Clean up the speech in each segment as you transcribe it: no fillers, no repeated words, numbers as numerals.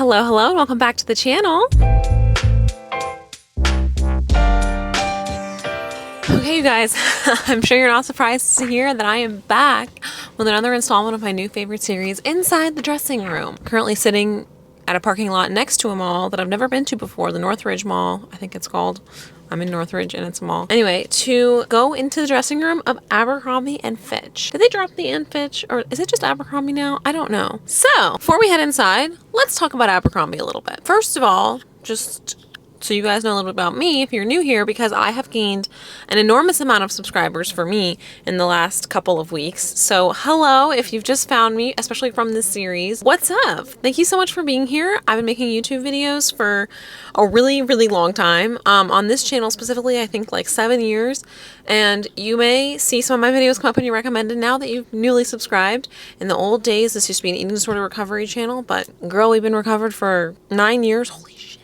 Hello, and welcome back to the channel. Okay, you guys, I'm sure you're not surprised to hear that I am back with another installment of my new favorite series, Inside the Dressing Room. Currently sitting at a parking lot next to a mall that I've never been to before, the Northridge Mall, I think it's called. I'm in Northridge and it's a mall. Anyway, to go into the dressing room of Abercrombie and Fitch. Did they drop the and Fitch, or is it just Abercrombie now? I don't know. So, before we head inside, let's talk about Abercrombie a little bit. First of all, just so you guys know a little bit about me, if you're new here, because I have gained an enormous amount of subscribers for me in the last couple of weeks. So hello, if you've just found me, especially from this series, what's up? Thank you so much for being here. I've been making YouTube videos for a really, really long time. On this channel specifically, I think like 7 years. And you may see some of my videos come up in your recommended now that you've newly subscribed. In the old days, this used to be an eating disorder recovery channel, but girl, we've been recovered for 9 years. Holy shit.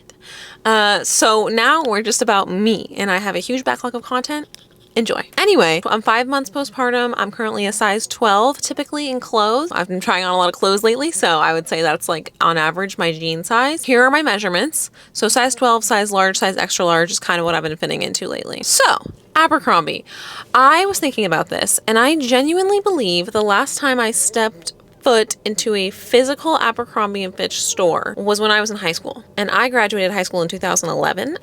So now we're just about me, and I have a huge backlog of content. Enjoy. Anyway, I'm 5 months postpartum. I'm currently a size 12, typically in clothes. I've been trying on a lot of clothes lately, so I would say that's like on average my jean size. Here are my measurements. So size 12, size large, size extra large is kind of what I've been fitting into lately. So Abercrombie, I was thinking about this, and I genuinely believe the last time I stepped foot into a physical Abercrombie and Fitch store was when I was in high school, and I graduated high school in 2011.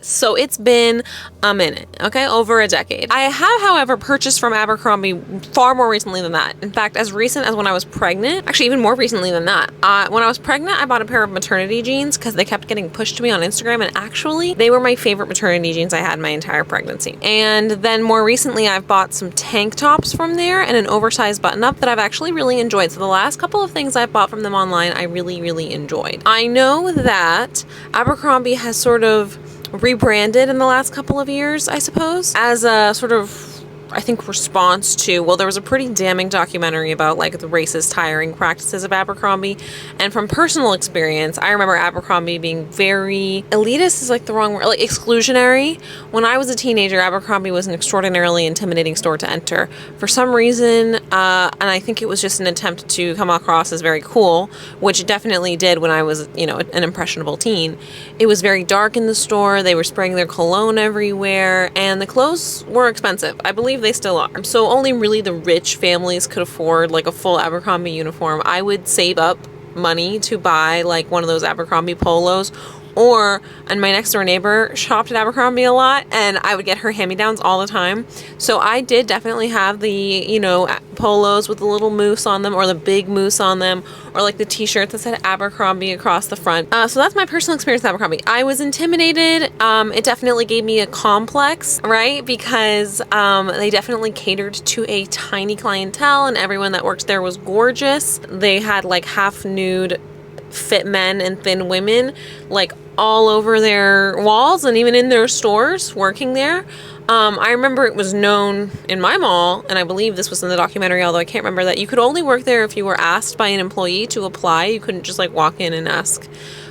So it's been a minute, okay, over a decade. I have, however, purchased from Abercrombie far more recently than that. In fact, as recent as when I was pregnant, actually even more recently than that. When I was pregnant, I bought a pair of maternity jeans because they kept getting pushed to me on Instagram, and actually they were my favorite maternity jeans I had my entire pregnancy. And then more recently, I've bought some tank tops from there and an oversized button up that I've actually really enjoyed. So the last couple of things I've bought from them online, I really, really enjoyed. I know that Abercrombie has sort of rebranded in the last couple of years, I suppose, as a sort of, I think, response to, well, there was a pretty damning documentary about like the racist hiring practices of Abercrombie. And from personal experience, I remember Abercrombie being very elitist is like the wrong word, like exclusionary. When I was a teenager, Abercrombie was an extraordinarily intimidating store to enter. For some reason, and I think it was just an attempt to come across as very cool, which it definitely did when I was, you know, an impressionable teen. It was very dark in the store. They were spraying their cologne everywhere, and the clothes were expensive. I believe they still are. So only really the rich families could afford like a full Abercrombie uniform. I would save up money to buy like one of those Abercrombie polos, and my next door neighbor shopped at Abercrombie a lot, and I would get her hand-me-downs all the time. So I did definitely have the, you know, polos with the little moose on them, or the big moose on them, or like the t-shirts that said Abercrombie across the front. So that's my personal experience with Abercrombie. I was intimidated. It definitely gave me a complex, right? Because they definitely catered to a tiny clientele, and everyone that worked there was gorgeous. They had like half nude fit men and thin women like all over their walls and even in their stores working there. I remember it was known in my mall, and I believe this was in the documentary, although I can't remember, that you could only work there if you were asked by an employee to apply. You couldn't just like walk in and ask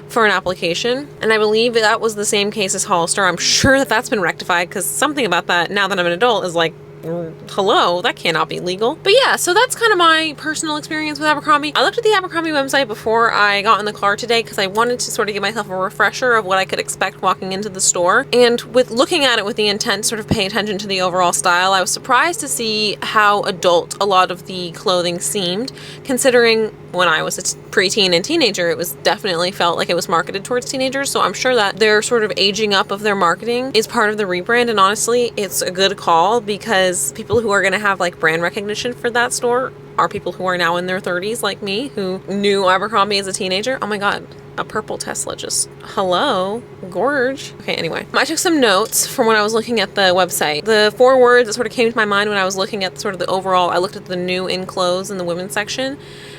for an application. And I believe that was the same case as Hollister. I'm sure that that's been rectified, because something about that, now that I'm an adult, is like, hello, that cannot be legal. But yeah, so that's kind of my personal experience with Abercrombie. I looked at the Abercrombie website before I got in the car today because I wanted to sort of give myself a refresher of what I could expect walking into the store. And with looking at it with the intent to sort of pay attention to the overall style, I was surprised to see how adult a lot of the clothing seemed, considering when I was a preteen and teenager, it was definitely felt like it was marketed towards teenagers. So I'm sure that their sort of aging up of their marketing is part of the rebrand. And honestly, it's a good call, because people who are going to have like brand recognition for that store are people who are now in their 30s, like me, who knew Abercrombie as a teenager. Oh my God, a purple Tesla, just hello, gorge. Okay, anyway, I took some notes from when I was looking at the website. The 4 words that sort of came to my mind when I was looking at sort of the overall, I looked at the new in clothes in the women's section,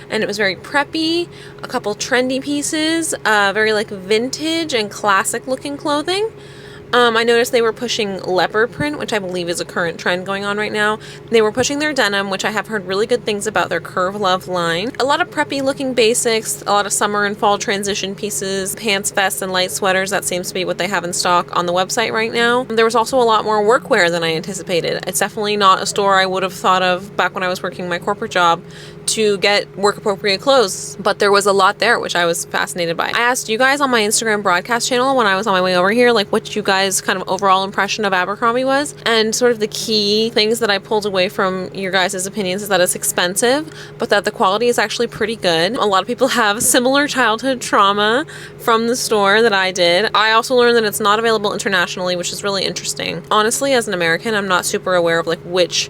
and it was very preppy, a couple trendy pieces, very like vintage and classic looking clothing. I noticed they were pushing leopard print, which I believe is a current trend going on right now. They were pushing their denim, which I have heard really good things about their Curve Love line. A lot of preppy looking basics, a lot of summer and fall transition pieces, pants, vests, and light sweaters. That seems to be what they have in stock on the website right now. There was also a lot more workwear than I anticipated. It's definitely not a store I would have thought of back when I was working my corporate job to get work appropriate clothes, but there was a lot there, which I was fascinated by. I asked you guys on my Instagram broadcast channel when I was on my way over here, like what you guys kind of overall impression of Abercrombie was, and sort of the key things that I pulled away from your guys' opinions is that it's expensive, but that the quality is actually pretty good. A lot of people have similar childhood trauma from the store that I did. I also learned that it's not available internationally, which is really interesting. Honestly, as an American, I'm not super aware of like which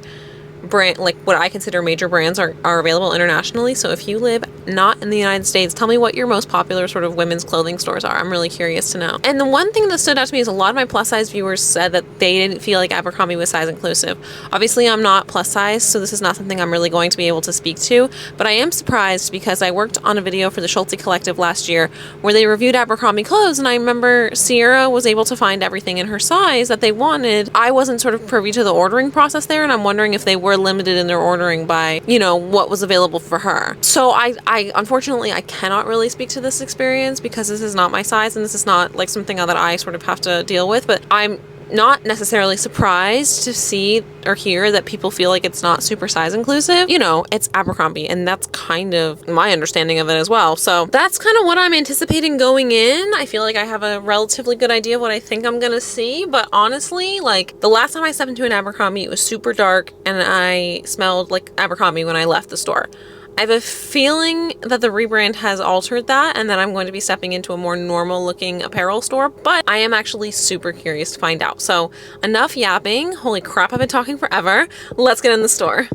brand, like what I consider major brands are available internationally. So if you live not in the United States, tell me what your most popular sort of women's clothing stores are. I'm really curious to know. And the one thing that stood out to me is a lot of my plus size viewers said that they didn't feel like Abercrombie was size inclusive. Obviously I'm not plus size, so this is not something I'm really going to be able to speak to, but I am surprised because I worked on a video for the Schulte Collective last year where they reviewed Abercrombie clothes, and I remember Sierra was able to find everything in her size that they wanted. I wasn't sort of privy to the ordering process there, and I'm wondering if they were limited in their ordering by, you know, what was available for her. So I unfortunately, I cannot really speak to this experience because this is not my size and this is not like something that I sort of have to deal with, but I'm not necessarily surprised to see or hear that people feel like it's not super size inclusive. You know, it's Abercrombie, and that's kind of my understanding of it as well. So that's kind of what I'm anticipating going in. I feel like I have a relatively good idea of what I think I'm gonna see, but honestly, like the last time I stepped into an Abercrombie, it was super dark and I smelled like Abercrombie when I left the store. I have a feeling that the rebrand has altered that and that I'm going to be stepping into a more normal looking apparel store, but I am actually super curious to find out. So enough yapping. Holy crap, I've been talking forever. Let's get in the store.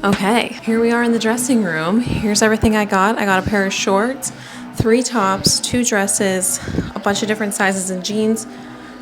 Okay, here we are in the dressing room. Here's everything I got. I got a pair of shorts, 3 tops, 2 dresses, a bunch of different sizes in jeans.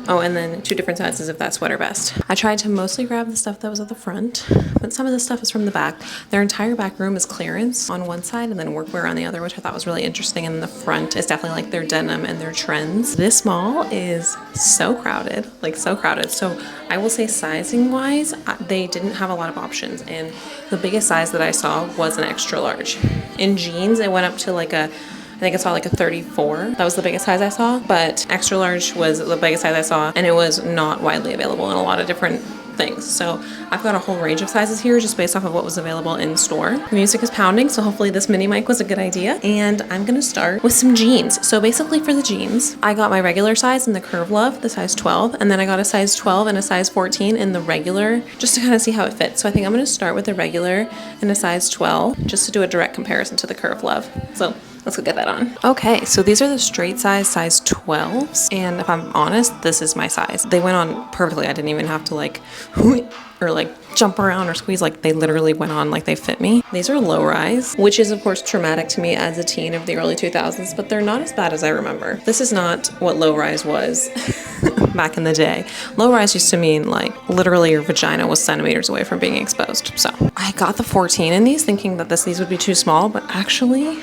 Oh, and then 2 different sizes of that sweater vest. I tried to mostly grab the stuff that was at the front, but some of the stuff is from the back. Their entire back room is clearance on one side and then workwear on the other, which I thought was really interesting. And the front is definitely like their denim and their trends. This mall is so crowded, like so crowded. So I will say sizing wise, they didn't have a lot of options. And the biggest size that I saw was an extra large. In jeans, it went up to like I think I saw like a 34. That was the biggest size I saw, but extra large was the biggest size I saw, and it was not widely available in a lot of different things. So I've got a whole range of sizes here just based off of what was available in store. The music is pounding, so hopefully this mini mic was a good idea. And I'm gonna start with some jeans. So basically for the jeans, I got my regular size in the Curve Love, the size 12, and then I got a size 12 and a size 14 in the regular, just to kind of see how it fits. So I think I'm gonna start with the regular in a size 12, just to do a direct comparison to the Curve Love. So let's go get that on. Okay, so these are the straight size 12s, and if I'm honest, this is my size. They went on perfectly. I didn't even have to like or like jump around or squeeze, like they literally went on like they fit me. These are low rise, which is of course traumatic to me as a teen of the early 2000s, but they're not as bad as I remember. This is not what low rise was back in the day. Low rise used to mean like literally your vagina was centimeters away from being exposed. So I got the 14 in these thinking that these would be too small, but actually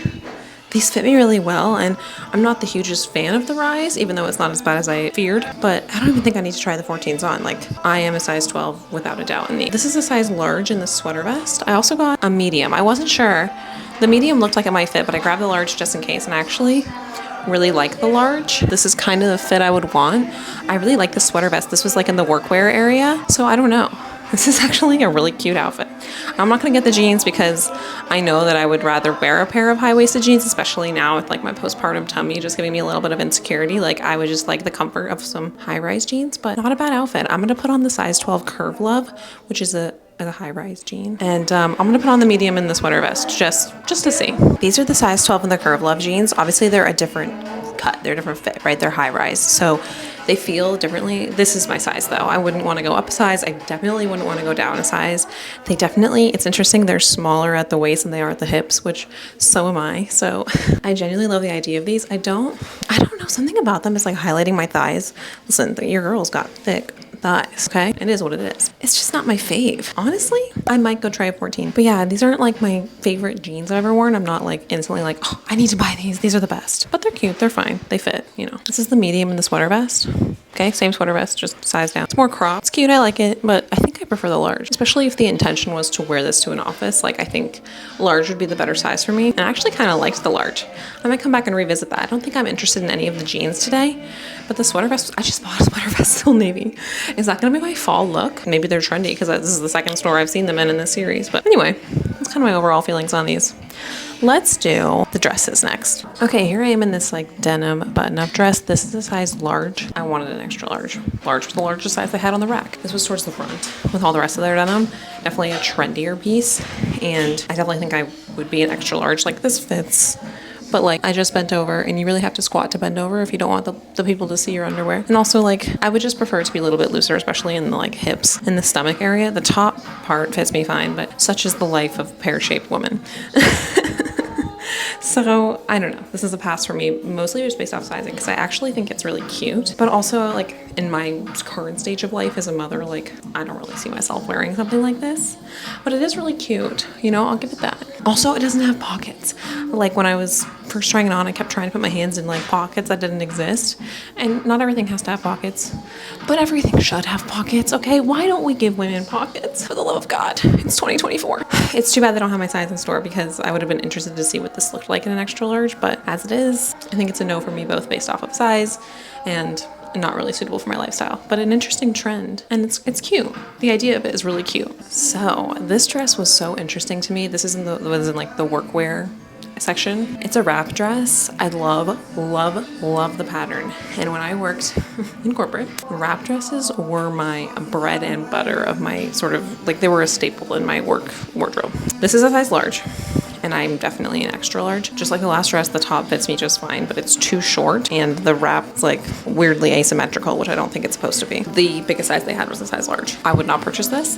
these fit me really well, and I'm not the hugest fan of the rise, even though it's not as bad as I feared, but I don't even think I need to try the 14s on. Like, I am a size 12 without a doubt in these. This is a size large in the sweater vest. I also got a medium. I wasn't sure. The medium looked like it might fit, but I grabbed the large just in case, and I actually really like the large. This is kind of the fit I would want. I really like the sweater vest. This was like in the workwear area, so I don't know. This is actually a really cute outfit. I'm not gonna get the jeans because I know that I would rather wear a pair of high-waisted jeans, especially now with like my postpartum tummy just giving me a little bit of insecurity. Like I would just like the comfort of some high-rise jeans, but not a bad outfit. I'm gonna put on the size 12 Curve Love, which is a high-rise jean, and I'm gonna put on the medium in the sweater vest just to see. These are the size 12 in the Curve Love jeans. Obviously they're a different cut, they're a different fit, right? They're high-rise, so they feel differently. This is my size though. I wouldn't want to go up a size. I definitely wouldn't want to go down a size. They definitely, it's interesting, they're smaller at the waist than they are at the hips, which so am I. So I genuinely love the idea of these. I don't know, something about them is like highlighting my thighs. Listen, your girl's got thick thighs, okay? It is what it is. It's just not my fave. Honestly, I might go try a 14. But yeah, these aren't like my favorite jeans I've ever worn. I'm not like instantly like, oh, I need to buy these. These are the best. But they're cute. They're fine. They fit, you know. This is the medium in the sweater vest. Okay, same sweater vest, just size down. It's more cropped. It's cute. I like it. But I think I I prefer the large, especially if the intention was to wear this to an office. Like I think large would be the better size for me. And I actually kind of liked the large. I might come back and revisit that. I don't think I'm interested in any of the jeans today, but the sweater vest, I just bought a sweater vest, still navy. Is that gonna be my fall look? Maybe they're trendy because this is the second store I've seen them in this series. But anyway, that's kind of my overall feelings on these. Let's do the dresses next. Okay, here I am in this like denim button-up dress. This is a size large. I wanted an extra large. Large was the largest size they had on the rack. This was towards the front with all the rest of their denim. Definitely a trendier piece. And I definitely think I would be an extra large. Like this fits, but like I just bent over and you really have to squat to bend over if you don't want the people to see your underwear. And also like I would just prefer it to be a little bit looser, especially in the like hips and the stomach area. The top part fits me fine, but such is the life of pear-shaped woman. So I don't know, this is a pass for me, mostly just based off sizing, because I actually think it's really cute, but also like in my current stage of life as a mother, like I don't really see myself wearing something like this, but it is really cute, you know, I'll give it that. Also, it doesn't have pockets. Like when I was first trying it on, I kept trying to put my hands in like pockets that didn't exist, and not everything has to have pockets, but everything should have pockets, okay? Why don't we give women pockets, for the love of God? It's 2024. It's too bad they don't have my size in store, because I would have been interested to see what this looked like in an extra large, but as it is, I think it's a no for me, both based off of size and not really suitable for my lifestyle, but an interesting trend, and it's cute. The idea of it is really cute. So this dress was so interesting to me. This is was in like the workwear section. It's a wrap dress. I love the pattern. And when I worked in corporate, wrap dresses were my bread and butter of my sort of, like they were a staple in my work wardrobe. This is a size large, and I'm definitely an extra large. Just like the last dress, the top fits me just fine, but it's too short, and the wrap's like weirdly asymmetrical, which I don't think it's supposed to be. The biggest size they had was a size large. I would not purchase this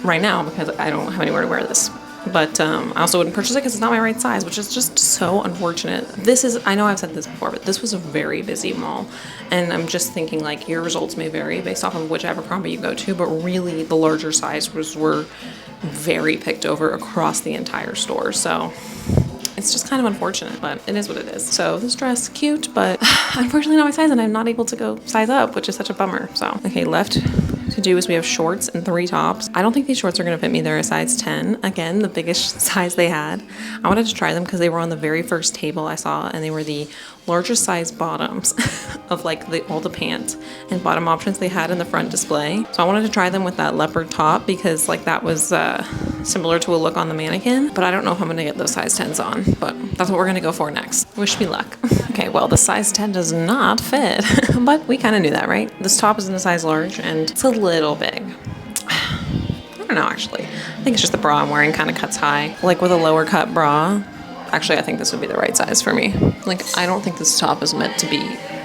right now because I don't have anywhere to wear this. But I also wouldn't purchase it because it's not my right size, which is just so unfortunate. This is, I know I've said this before, but this was a very busy mall. And I'm just thinking like your results may vary based off of which Abercrombie you go to, but really the larger size were very picked over across the entire store. So it's just kind of unfortunate, but it is what it is. So this dress, cute, but unfortunately not my size, and I'm not able to go size up, which is such a bummer. So, okay, left to do is we have shorts and 3 tops. I don't think these shorts are gonna fit me. They're a size 10. Again, the biggest size they had. I wanted to try them because they were on the very first table I saw, and they were the largest size bottoms of like all the pants and bottom options they had in the front display. So I wanted to try them with that leopard top because like that was similar to a look on the mannequin, but I don't know if I'm gonna get those size 10s on, but that's what we're gonna go for next. Wish me luck. Okay, well the size 10 does not fit, but we kind of knew that, right? This top is in a size large and it's a little big. I don't know, actually. I think it's just the bra I'm wearing kind of cuts high. Like with a lower cut bra, actually I think this would be the right size for me. Like I don't think this top is meant to be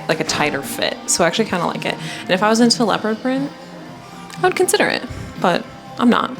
like a tighter fit, so I actually kind of like it. And if I was into leopard print, I would consider it, but I'm not.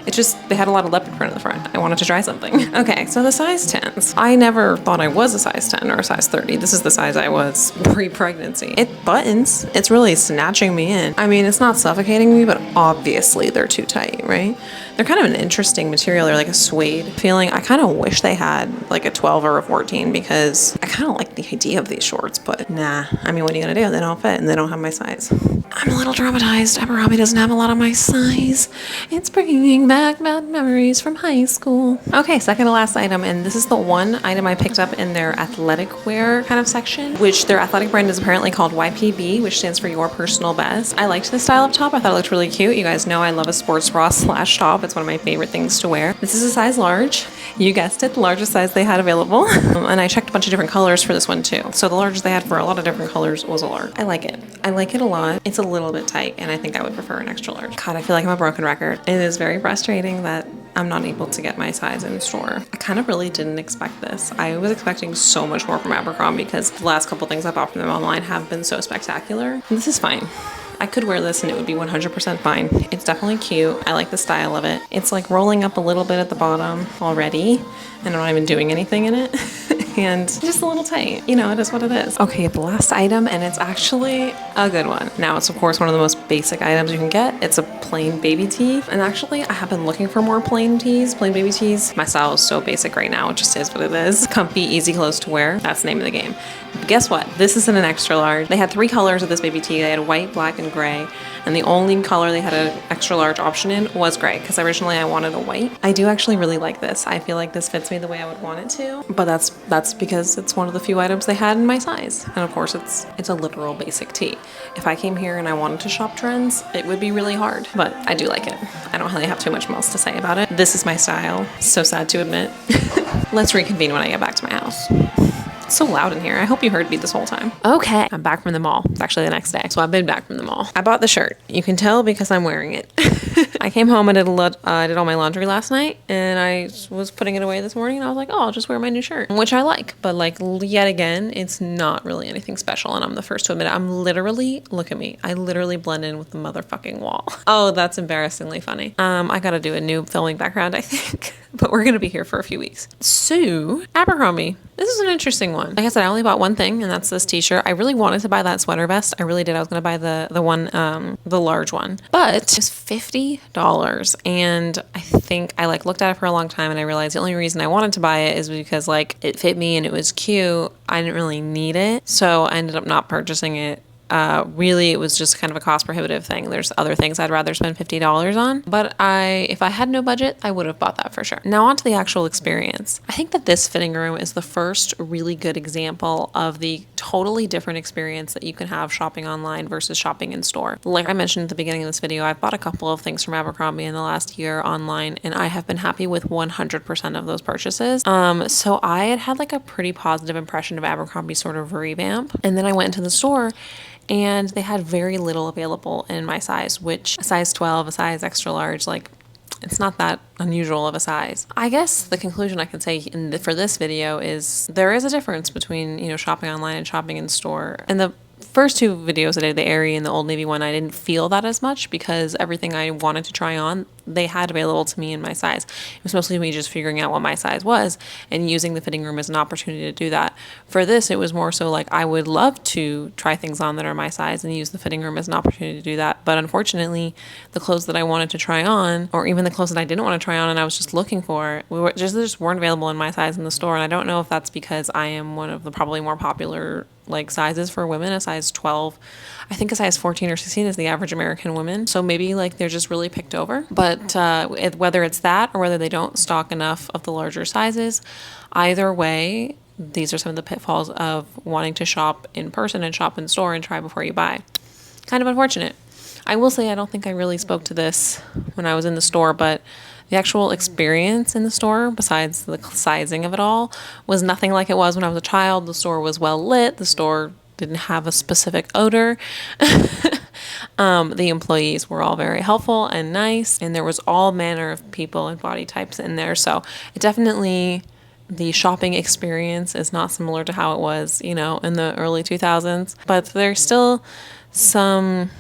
It's just, they had a lot of leopard print in the front. I wanted to try something. Okay, so the size 10s. I never thought I was a size 10 or a size 30. This is the size I was pre-pregnancy. It buttons. It's really snatching me in. I mean, it's not suffocating me, but obviously they're too tight, right? They're kind of an interesting material. They're like a suede feeling. I kind of wish they had like a 12 or a 14 because I kind of like the idea of these shorts, but nah. I mean, what are you gonna do? They don't fit and they don't have my size. I'm a little traumatized. Abercrombie doesn't have a lot of my size. It's bringing back bad memories from high school. Okay, second to last item, and this is the one item I picked up in their athletic wear kind of section, which their athletic brand is apparently called YPB, which stands for Your Personal Best. I liked this style of top. I thought it looked really cute. You guys know I love a sports bra / top. It's one of my favorite things to wear. This is a size large. You guessed it, the largest size they had available. And I checked a bunch of different colors for this one too. So the largest they had for a lot of different colors was a large. I like it. I like it a lot. It's a little bit tight, and I think I would prefer an extra large. God, I feel like I'm a broken record. It is very frustrating that I'm not able to get my size in the store. I kind of really didn't expect this. I was expecting so much more from Abercrombie because the last couple things I bought from them online have been so spectacular. And this is fine. I could wear this and it would be 100% fine. It's definitely cute. I like the style of it. It's like rolling up a little bit at the bottom already, and I'm not even doing anything in it. and just a little tight. You know, it is what it is. Okay, the last item, and it's actually a good one. Now, it's of course one of the most basic items you can get. It's a plain baby tee. And actually, I have been looking for more plain baby tees. My style is so basic right now. It just is what it is. Comfy, easy clothes to wear. That's the name of the game. But guess what? This is in an extra large. They had 3 colors of this baby tee. They had white, black, and gray. And the only color they had an extra large option in was gray, because originally I wanted a white. I do actually really like this. I feel like this fits me the way I would want it to, but that's because it's one of the few items they had in my size. And of course it's a literal basic tee. If I came here and I wanted to shop trends, it would be really hard, but I do like it. I don't really have too much else to say about it. This is my style. So sad to admit. Let's reconvene when I get back to my house. It's so loud in here. I hope you heard me this whole time. Okay, I'm back from the mall. It's actually the next day, so I've been back from the mall. I bought the shirt. You can tell because I'm wearing it. I came home and did all my laundry last night, and I was putting it away this morning, and I was like, oh, I'll just wear my new shirt, which I like. But like, yet again, it's not really anything special, and I'm the first to admit it. I'm literally, look at me, I literally blend in with the motherfucking wall. Oh, that's embarrassingly funny. I gotta do a new filming background, I think, but we're gonna be here for a few weeks. So, Abercrombie. This is an interesting one. Like I said, I only bought one thing, and that's this t-shirt. I really wanted to buy that sweater vest. I really did. I was gonna buy the large one, but it's $50. And I think I looked at it for a long time, and I realized the only reason I wanted to buy it is because it fit me and it was cute. I didn't really need it, so I ended up not purchasing it. Really, it was just kind of a cost prohibitive thing. There's other things I'd rather spend $50 on, but if I had no budget, I would have bought that for sure. Now on to the actual experience. I think that this fitting room is the first really good example of the totally different experience that you can have shopping online versus shopping in store. Like I mentioned at the beginning of this video, I've bought a couple of things from Abercrombie in the last year online, and I have been happy with 100% of those purchases. So I had a pretty positive impression of Abercrombie sort of revamp, and then I went into the store and they had very little available in my size, which a size 12, a size extra large, it's not that unusual of a size. I guess the conclusion I can say for this video is there is a difference between, shopping online and shopping in store. And the first 2 videos I did, the Aerie and the Old Navy one, I didn't feel that as much because everything I wanted to try on, they had available to me in my size. It was mostly me just figuring out what my size was and using the fitting room as an opportunity to do that. For this, it was more so I would love to try things on that are my size and use the fitting room as an opportunity to do that. But unfortunately, the clothes that I wanted to try on, or even the clothes that I didn't want to try on and I was just looking for, just weren't available in my size in the store. And I don't know if that's because I am one of the probably more popular sizes for women, a size 12. I think a size 14 or 16 is the average American woman. So maybe they're just really picked over. But whether it's that or whether they don't stock enough of the larger sizes, either way, these are some of the pitfalls of wanting to shop in person and shop in store and try before you buy. Kind of unfortunate. I will say I don't think I really spoke to this when I was in the store, but the actual experience in the store, besides the sizing of it all, was nothing like it was when I was a child. The store was well lit. The store didn't have a specific odor. The employees were all very helpful and nice, and there was all manner of people and body types in there. So it definitely, the shopping experience is not similar to how it was, in the early 2000s, but there's still some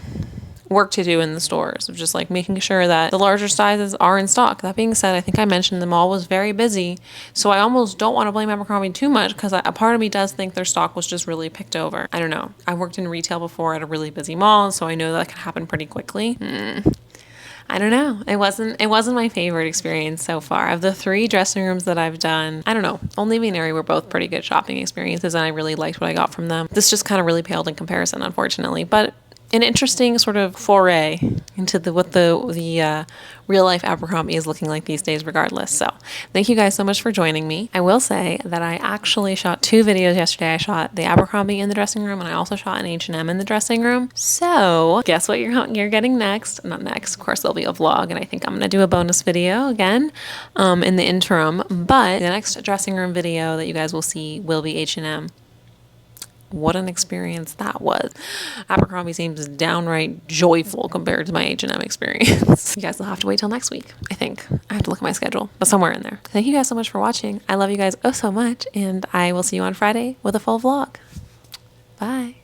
work to do in the stores of just making sure that the larger sizes are in stock. That being said, I think I mentioned the mall was very busy, so I almost don't want to blame Abercrombie too much because a part of me does think their stock was just really picked over. I don't know. I worked in retail before at a really busy mall, so I know that can happen pretty quickly. I don't know. It wasn't my favorite experience so far. Of the 3 dressing rooms that I've done, I don't know. Old Navy and Aerie were both pretty good shopping experiences, and I really liked what I got from them. This just kind of really paled in comparison, unfortunately, but an interesting sort of foray into what the real life Abercrombie is looking like these days regardless. So thank you guys so much for joining me. I will say that I actually shot 2 videos yesterday. I shot the Abercrombie in the dressing room, and I also shot an H&M in the dressing room. So guess what you're getting next? Not next, of course there'll be a vlog, and I think I'm gonna do a bonus video again in the interim, but the next dressing room video that you guys will see will be H&M. What an experience that was. Abercrombie seems downright joyful compared to my H&M experience. You guys will have to wait till next week, I think. I have to look at my schedule, but somewhere in there. Thank you guys so much for watching. I love you guys oh so much, and I will see you on Friday with a full vlog. Bye.